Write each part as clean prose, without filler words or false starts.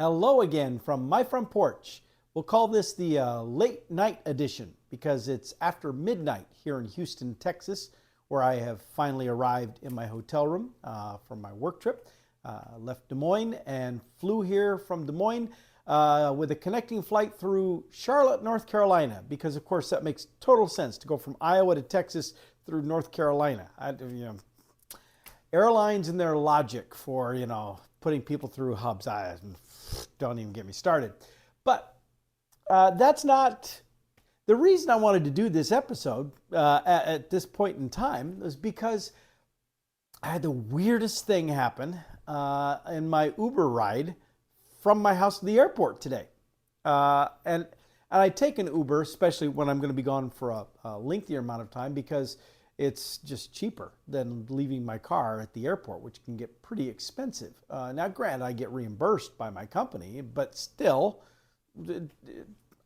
Hello again from my front porch. We'll call this the late night edition because it's after midnight here in Houston, Texas, where I have finally arrived in my hotel room from my work trip. Left Des Moines and flew here from Des Moines with a connecting flight through Charlotte, North Carolina, because of course that makes total sense to go from Iowa to Texas through North Carolina. Airlines and their logic for, putting people through hubs, don't even get me started. But that's not the reason I wanted to do this episode at this point in time, is because I had the weirdest thing happen in my Uber ride from my house to the airport today. And I take an Uber, especially when I'm going to be gone for a lengthier amount of time, because it's just cheaper than leaving my car at the airport, which can get pretty expensive. Now, granted, I get reimbursed by my company, but still,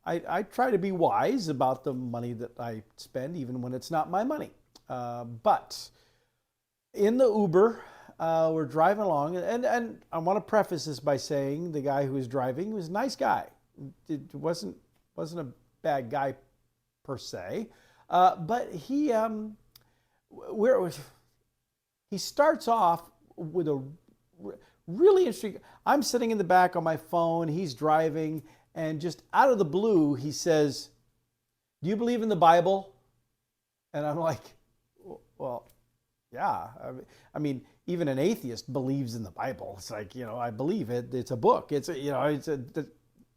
I try to be wise about the money that I spend, even when it's not my money. But in the Uber, we're driving along, and I want to preface this by saying the guy who was driving was a nice guy. It wasn't a bad guy per se, but he starts off with a really interesting. I'm sitting in the back on my phone, he's driving, and just out of the blue, he says, "Do you believe in the Bible?" And I'm like, well, yeah. I mean, even an atheist believes in the Bible. It's like, I believe it. It's a book. The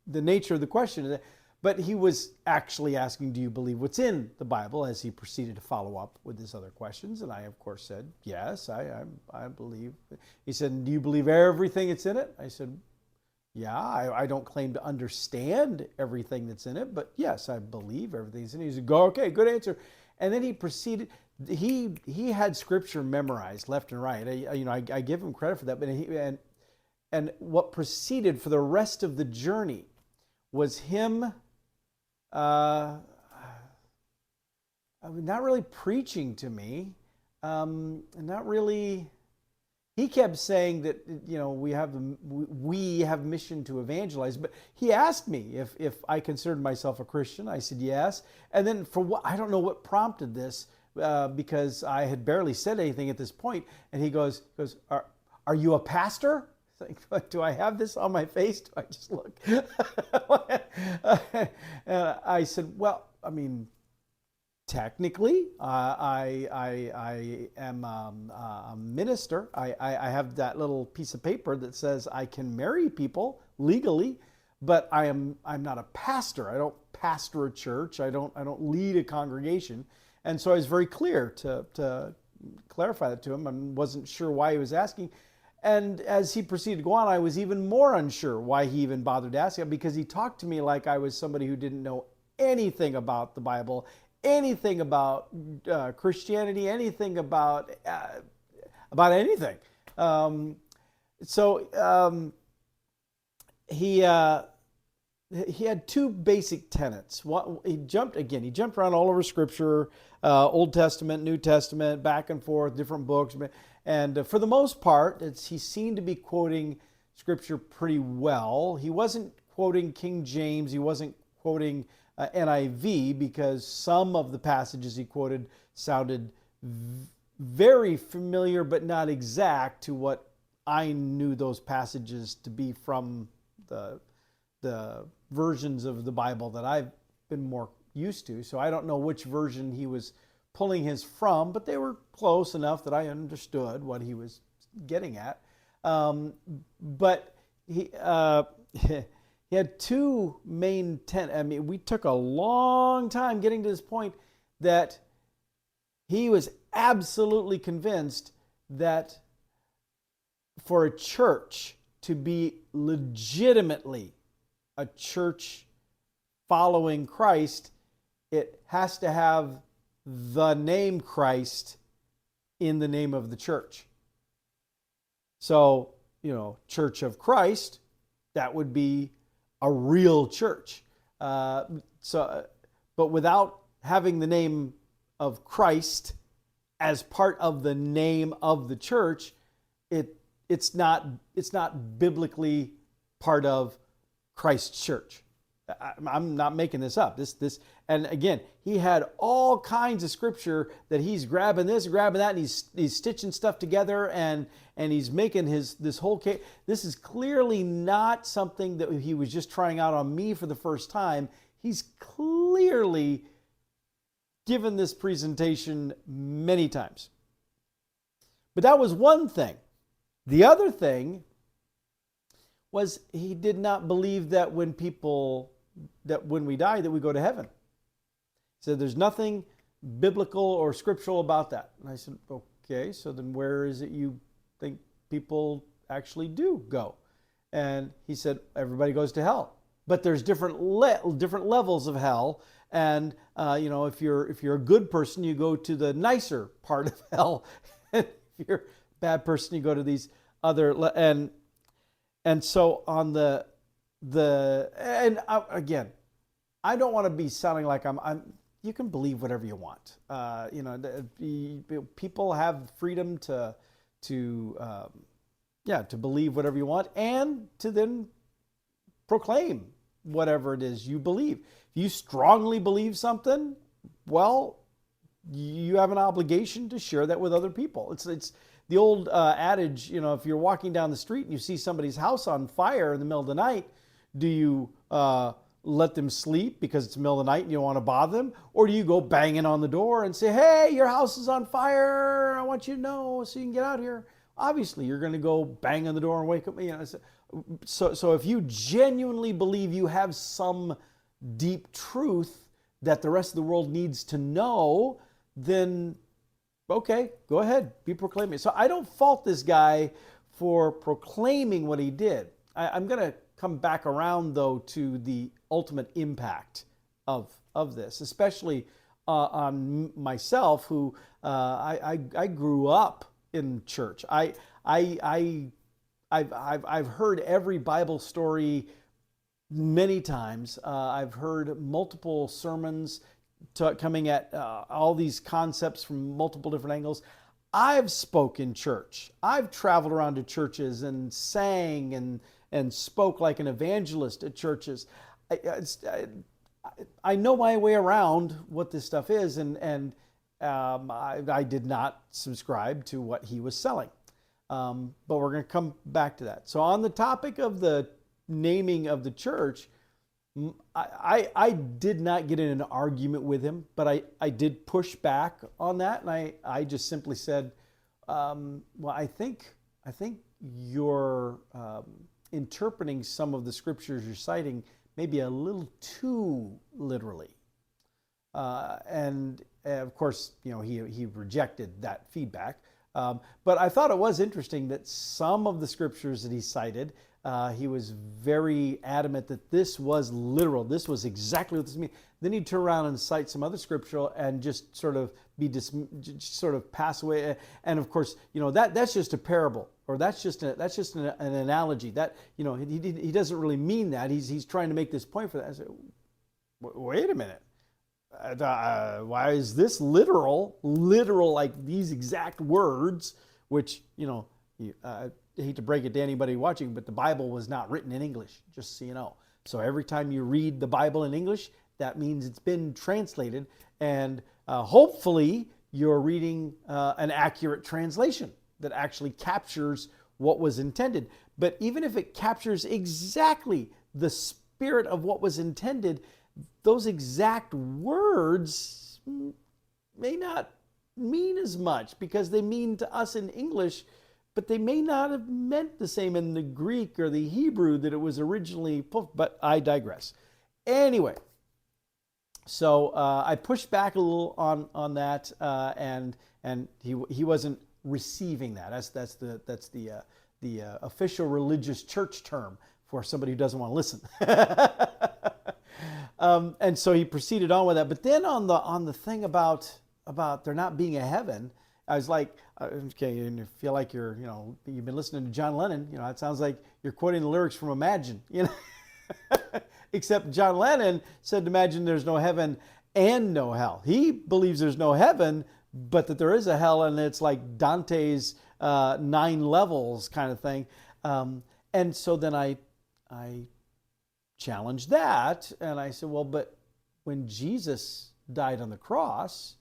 nature of the question. But he was actually asking, do you believe what's in the Bible, as he proceeded to follow up with his other questions. And I, of course, said, yes, I believe. He said, do you believe everything that's in it? I said, yeah, I don't claim to understand everything that's in it, but yes, I believe everything's in it. He said, go, okay, good answer. And then he proceeded. He had scripture memorized left and right. I give him credit for that. But and what proceeded for the rest of the journey was him not really preaching to me, not really. He kept saying that we have mission to evangelize, but he asked me if I considered myself a Christian. I said yes, and then for what, I don't know what prompted this, because I had barely said anything at this point, and he goes, are you a pastor? Like, do I have this on my face? Do I just look? And I said, well, I mean, technically, I am a minister. I have that little piece of paper that says I can marry people legally, but I'm not a pastor. I don't pastor a church. I don't lead a congregation. And so I was very clear to clarify that to him. I wasn't sure why he was asking. And as he proceeded to go on, I was even more unsure why he even bothered to ask it, because he talked to me like I was somebody who didn't know anything about the Bible, anything about Christianity, anything about anything. He had two basic tenets. He jumped around all over Scripture, Old Testament, New Testament, back and forth, different books. And for the most part, he seemed to be quoting Scripture pretty well. He wasn't quoting King James. He wasn't quoting NIV, because some of the passages he quoted sounded very familiar, but not exact to what I knew those passages to be from the versions of the Bible that I've been more used to. So I don't know which version he was pulling his from, but they were close enough that I understood what he was getting at. But he had two main tenets. I mean, we took a long time getting to this point that he was absolutely convinced that for a church to be legitimately a church following Christ, it has to have the name Christ in the name of the church. So, Church of Christ, that would be a real church. But without having the name of Christ as part of the name of the church, it's not biblically part of Christ's church. I'm not making this up. And again, he had all kinds of scripture that he's grabbing this, grabbing that, and he's stitching stuff together, and he's making this whole case. This is clearly not something that he was just trying out on me for the first time. He's clearly given this presentation many times. But that was one thing. The other thing was he did not believe that when we die that we go to heaven. He said there's nothing biblical or scriptural about that. And I said, okay, so then where is it you think people actually do go? And he said everybody goes to hell, but there's different levels of hell. And if you're a good person, you go to the nicer part of hell. And if you're a bad person, you go to these other and so on again, I don't want to be sounding like I'm. You can believe whatever you want. People have freedom to believe whatever you want and to then proclaim whatever it is you believe. If you strongly believe something, well, you have an obligation to share that with other people. It's the old adage, if you're walking down the street and you see somebody's house on fire in the middle of the night, do you let them sleep because it's the middle of the night and you don't want to bother them? Or do you go banging on the door and say, hey, your house is on fire, I want you to know so you can get out here? Obviously, you're going to go bang on the door and wake up. So if you genuinely believe you have some deep truth that the rest of the world needs to know, then okay, go ahead, be proclaiming. So I don't fault this guy for proclaiming what he did. I'm going to come back around, though, to the ultimate impact of this, especially on myself, who I grew up in church. I've heard every Bible story many times. I've heard multiple sermons coming at all these concepts from multiple different angles. I've spoken church. I've traveled around to churches and sang and spoke like an evangelist at churches. I know my way around what this stuff is, and I did not subscribe to what he was selling. But we're going to come back to that. So on the topic of the naming of the church, I did not get in an argument with him, but I did push back on that, and I just simply said, well, I think you're interpreting some of the scriptures you're citing maybe a little too literally. And of course, he rejected that feedback. But I thought it was interesting that some of the scriptures that he cited, he was very adamant that this was literal. This was exactly what this means. Then he'd turn around and cite some other scripture and just sort of pass away. And of course, that's just a parable, or that's just an analogy. That he doesn't really mean that. He's trying to make this point for that. I said, wait a minute. Why is this literal like these exact words, which I hate to break it to anybody watching, but the Bible was not written in English, just so you know. So every time you read the Bible in English, that means it's been translated, and hopefully you're reading an accurate translation that actually captures what was intended. But even if it captures exactly the spirit of what was intended, those exact words may not mean as much, because they mean to us in English, but they may not have meant the same in the Greek or the Hebrew that it was originally. But I digress. Anyway, so I pushed back a little on that, and he wasn't receiving that. That's the official religious church term for somebody who doesn't want to listen. And so he proceeded on with that. But then on the thing about there not being a heaven, I was like, okay, and you feel like you've been listening to John Lennon. It sounds like you're quoting the lyrics from Imagine. Except John Lennon said to Imagine there's no heaven and no hell. He believes there's no heaven, but that there is a hell, and it's like Dante's 9 levels kind of thing. And so then I I challenged that, and I said, well, but when Jesus died on the cross,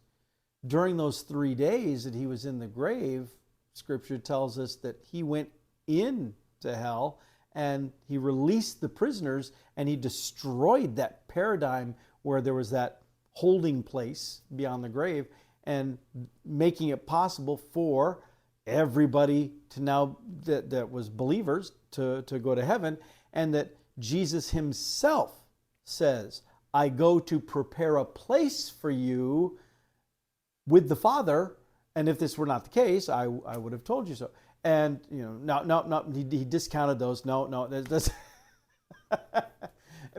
during those 3 days that he was in the grave, Scripture tells us that he went into hell and he released the prisoners and he destroyed that paradigm where there was that holding place beyond the grave, and making it possible for everybody to now that was believers to go to heaven, and that Jesus himself says, I go to prepare a place for you with the Father, and if this were not the case, I would have told you so. And he discounted those. No, that's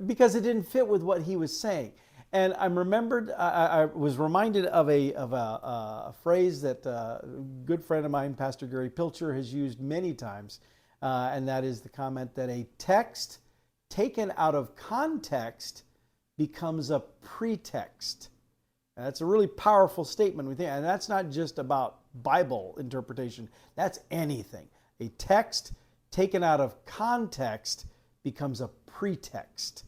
because it didn't fit with what he was saying. And I was reminded of a phrase that a good friend of mine, Pastor Gary Pilcher, has used many times, and that is the comment that a text taken out of context becomes a pretext. And that's a really powerful statement, we think, and that's not just about Bible interpretation. That's anything. A text taken out of context becomes a pretext,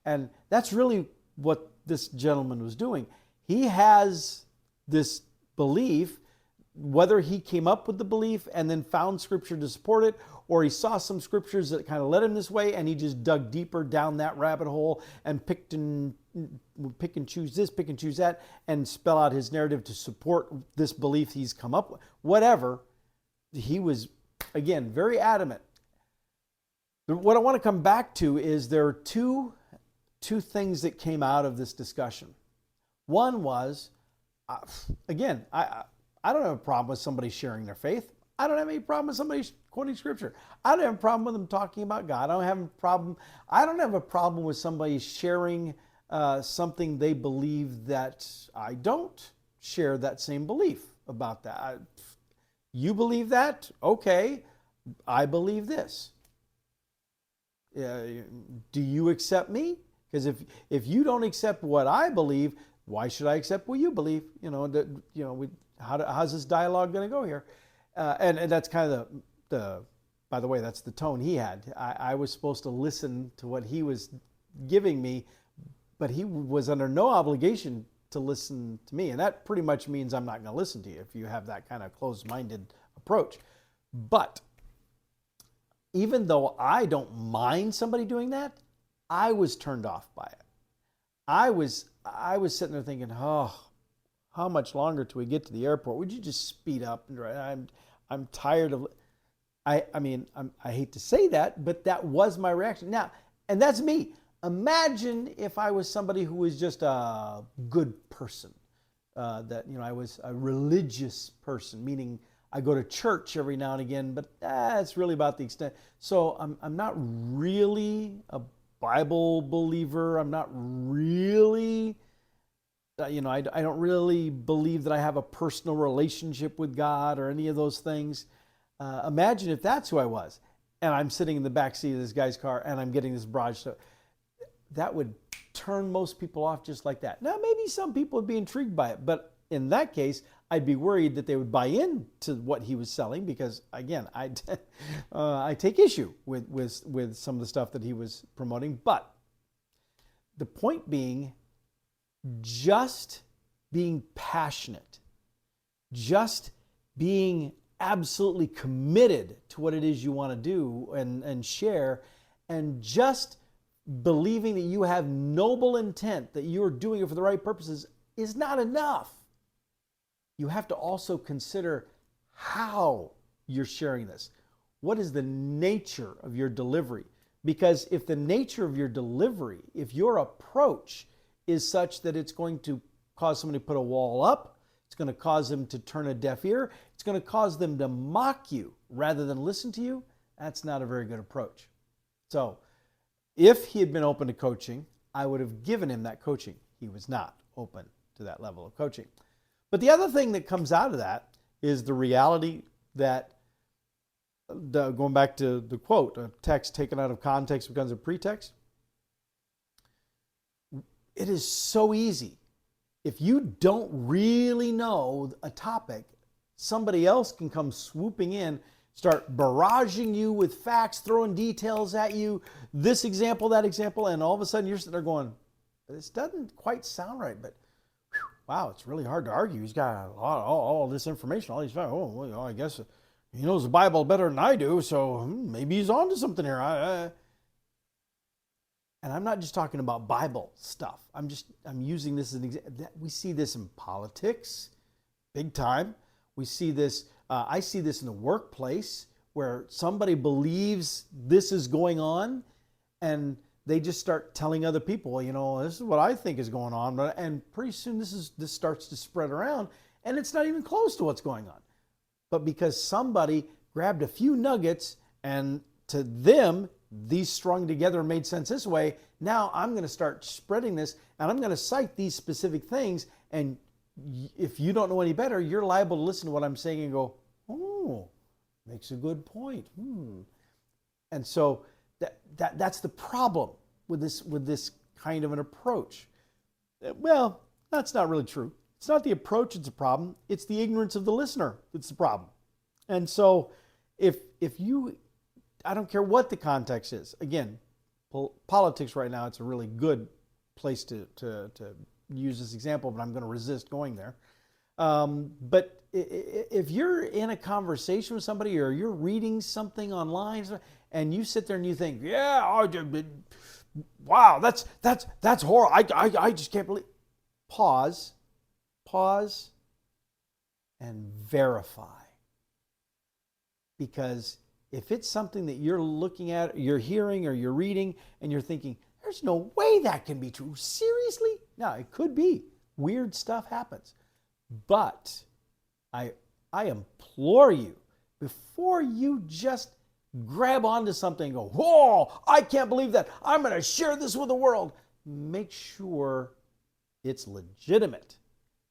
and that's really what this gentleman was doing. He has this belief, whether he came up with the belief and then found Scripture to support it, or he saw some Scriptures that kind of led him this way and he just dug deeper down that rabbit hole and pick and choose this, pick and choose that, and spell out his narrative to support this belief he's come up with. Whatever, he was, again, very adamant. What I want to come back to is there are two things that came out of this discussion. One was, again, I don't have a problem with somebody sharing their faith. I don't have any problem with somebody quoting Scripture. I don't have a problem with them talking about God. I don't have a problem with somebody sharing something they believe that I don't share that same belief about that. You believe that? Okay, I believe this. Do you accept me? Because if you don't accept what I believe, why should I accept what you believe? How's this dialogue going to go here? And that's kind of by the way, that's the tone he had. I was supposed to listen to what he was giving me, but he was under no obligation to listen to me. And that pretty much means I'm not going to listen to you if you have that kind of closed-minded approach. But even though I don't mind somebody doing that, I was turned off by it. I was sitting there thinking, oh, how much longer till we get to the airport? Would you just speed up? I'm tired of. I hate to say that, but that was my reaction. Now, and that's me. Imagine if I was somebody who was just a good person, I was a religious person, meaning I go to church every now and again, but it's really about the extent. So I'm not really a Bible believer. I'm not really, I don't really believe that I have a personal relationship with God or any of those things. Imagine if that's who I was, and I'm sitting in the back seat of this guy's car, and I'm getting this barrage. So that would turn most people off just like that. Now, maybe some people would be intrigued by it, but in that case, I'd be worried that they would buy into what he was selling because, again, I take issue with some of the stuff that he was promoting. But the point being, just being passionate, just being absolutely committed to what it is you want to do and share, and just believing that you have noble intent, that you are doing it for the right purposes, is not enough. You have to also consider how you're sharing this. What is the nature of your delivery? Because if the nature of your delivery, if your approach is such that it's going to cause somebody to put a wall up, it's going to cause them to turn a deaf ear, it's going to cause them to mock you rather than listen to you, that's not a very good approach. So if he had been open to coaching, I would have given him that coaching. He was not open to that level of coaching. But the other thing that comes out of that is the reality that, going back to the quote, a text taken out of context becomes a pretext. It is so easy. If you don't really know a topic, somebody else can come swooping in, start barraging you with facts, throwing details at you, this example, that example, and all of a sudden you're sitting there going, this doesn't quite sound right, but whew, wow, it's really hard to argue. He's got all this information, all these facts. Oh, well, I guess he knows the Bible better than I do, so maybe he's on to something here. And I'm not just talking about Bible stuff. I'm using this as an example. We see this in politics, big time. We see this, I see this in the workplace where somebody believes this is going on and they just start telling other people, this is what I think is going on. And pretty soon this starts to spread around and it's not even close to what's going on. But because somebody grabbed a few nuggets and to them, these strung together and made sense this way, now I'm going to start spreading this and I'm going to cite these specific things. And if you don't know any better, you're liable to listen to what I'm saying and go, oh, makes a good point. And so that's the problem with this kind of an approach. Well, that's not really true. It's not the approach that's a problem. It's the ignorance of the listener that's the problem. And so if you, I don't care what the context is. Again, politics right now, it's a really good place to use this example, but I'm going to resist going there. But if you're in a conversation with somebody or you're reading something online and you sit there and you think, yeah, wow, that's horrible. I just can't believe. Pause and verify. Because if it's something that you're looking at, you're hearing, or you're reading, and you're thinking, there's no way that can be true. Seriously? No, it could be. Weird stuff happens. But I implore you, before you just grab onto something and go, whoa, I can't believe that. I'm going to share this with the world. Make sure it's legitimate.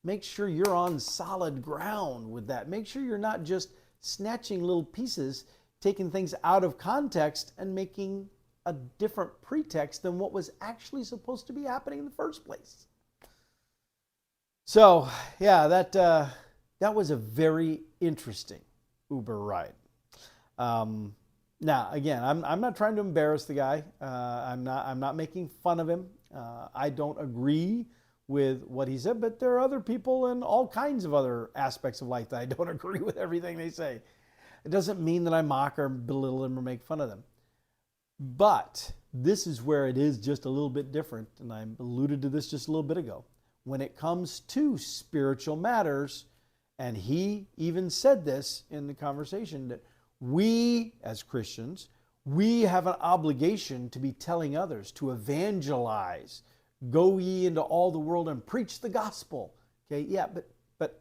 Make sure you're on solid ground with that. Make sure you're not just snatching little pieces, taking things out of context and making a different pretext than what was actually supposed to be happening in the first place. So, yeah, that was a very interesting Uber ride. Now, again, I'm not trying to embarrass the guy. I'm not making fun of him. I don't agree with what he said, but there are other people in all kinds of other aspects of life that I don't agree with everything they say. It doesn't mean that I mock or belittle them or make fun of them. But this is where it is just a little bit different, and I alluded to this just a little bit ago. When it comes to spiritual matters, and he even said this in the conversation, that we as Christians, we have an obligation to be telling others, to evangelize. Go ye into all the world and preach the gospel. Okay, yeah, but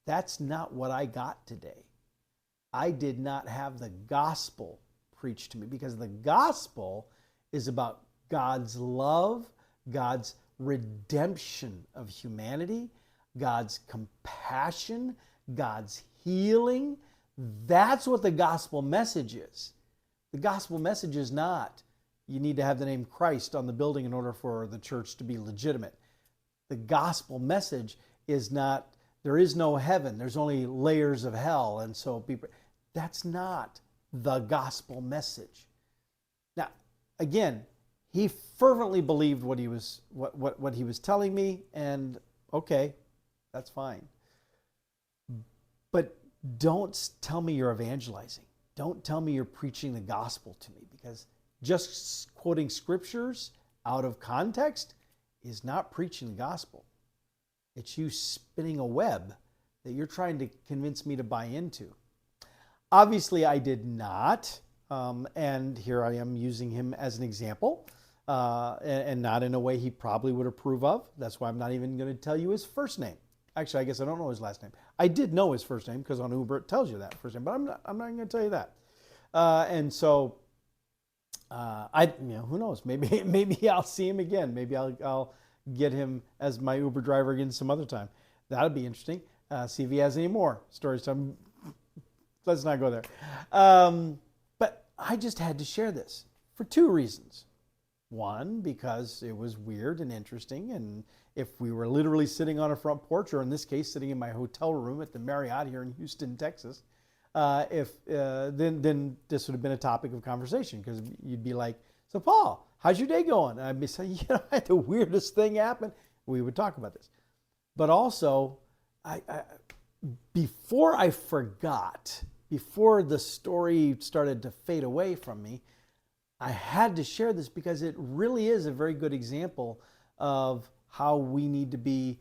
that's not what I got today. I did not have the gospel preached to me, because the gospel is about God's love, God's redemption of humanity, God's compassion, God's healing. That's what the gospel message is. The gospel message is not, you need to have the name Christ on the building in order for the church to be legitimate. The gospel message is not, there is no heaven, there's only layers of hell, and so people, that's not the gospel message. Now, again, he fervently believed what he was telling me, and okay, that's fine. But don't tell me you're evangelizing. Don't tell me you're preaching the gospel to me, because just quoting scriptures out of context is not preaching the gospel. It's you spinning a web that you're trying to convince me to buy into. Obviously, I did not, and here I am using him as an example, and not in a way he probably would approve of. That's why I'm not even going to tell you his first name. Actually, I guess I don't know his last name. I did know his first name because on Uber it tells you that first name, but I'm not going to tell you that. And so, who knows? Maybe I'll see him again. Maybe I'll get him as my Uber driver again some other time. That would be interesting. See if he has any more stories. Let's not go there. But I just had to share this for two reasons. One, because it was weird and interesting, and if we were literally sitting on a front porch, or in this case, sitting in my hotel room at the Marriott here in Houston, Texas, Then this would have been a topic of conversation, because you'd be like, so Paul, how's your day going? And I'd be saying, I had the weirdest thing happen. We would talk about this. But also, before I forgot, before the story started to fade away from me, I had to share this because it really is a very good example of how we need to be.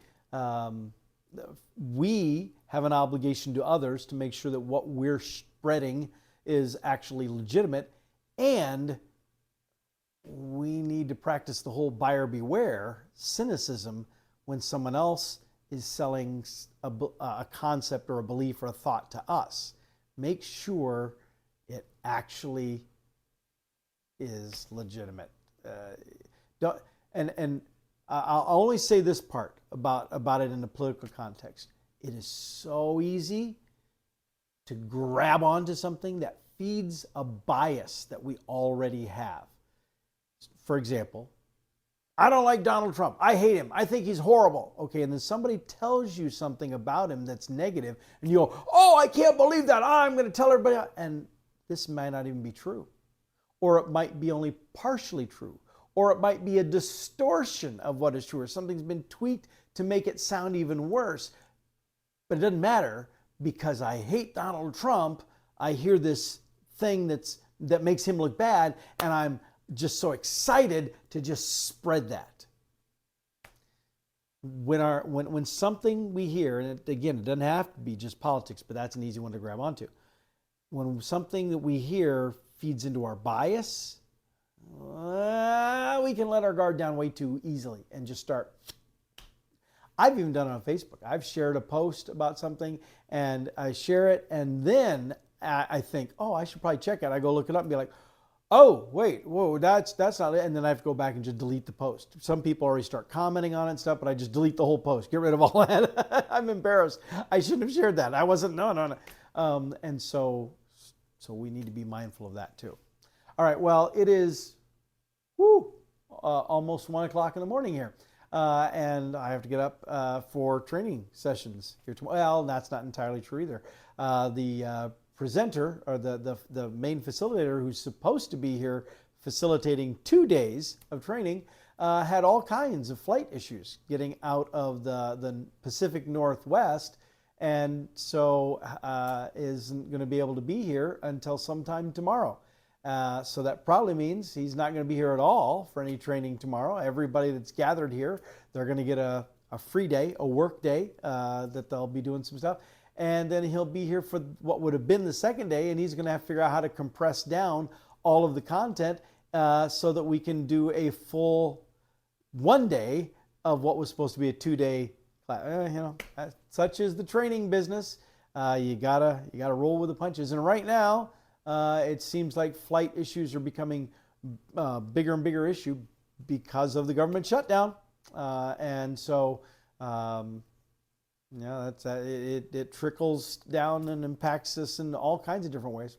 We have an obligation to others to make sure that what we're spreading is actually legitimate, and we need to practice the whole buyer beware cynicism when someone else is selling a concept or a belief or a thought to us. Make sure it actually is legitimate. I'll only say this part about it in the political context. It is so easy to grab onto something that feeds a bias that we already have. For example, I don't like Donald Trump. I hate him. I think he's horrible. Okay, and then somebody tells you something about him that's negative, and you go, oh, I can't believe that. I'm going to tell everybody. And this might not even be true. Or it might be only partially true. Or it might be a distortion of what is true, or something's been tweaked to make it sound even worse. But it doesn't matter, because I hate Donald Trump. I hear this thing that makes him look bad, and I'm just so excited to just spread that. When something we hear, and again, it doesn't have to be just politics, but that's an easy one to grab onto. When something that we hear feeds into our bias, we can let our guard down way too easily and just start. I've even done it on Facebook. I've shared a post about something, and I share it, and then I think, oh, I should probably check it. I go look it up and be like, oh, wait, whoa, that's not it. And then I have to go back and just delete the post. Some people already start commenting on it and stuff, but I just delete the whole post. Get rid of all that. I'm embarrassed. I shouldn't have shared that. I wasn't, no. And so we need to be mindful of that too. All right, well, it is almost 1 o'clock in the morning here. And I have to get up for training sessions here tomorrow. Well, that's not entirely true either. The presenter, or the main facilitator who's supposed to be here facilitating 2 days of training, had all kinds of flight issues getting out of the Pacific Northwest, and so isn't going to be able to be here until sometime tomorrow. So that probably means he's not going to be here at all for any training tomorrow. Everybody that's gathered here, they're going to get a free day, a work day, that they'll be doing some stuff. And then he'll be here for what would have been the second day, and he's going to have to figure out how to compress down all of the content so that we can do a full 1 day of what was supposed to be a 2-day class. Such is the training business. You gotta roll with the punches. And right now, it seems like flight issues are becoming a bigger and bigger issue because of the government shutdown. And so, it trickles down and impacts us in all kinds of different ways.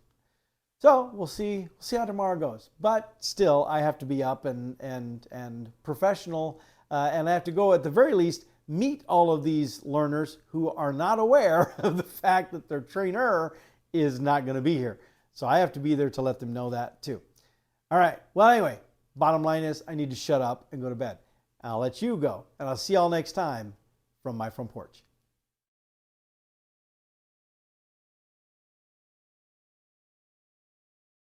So we'll see how tomorrow goes. But still, I have to be up and professional, and I have to go, at the very least, meet all of these learners who are not aware of the fact that their trainer is not going to be here. So I have to be there to let them know that too. All right. Well, anyway, bottom line is I need to shut up and go to bed. I'll let you go, and I'll see y'all next time from my front porch.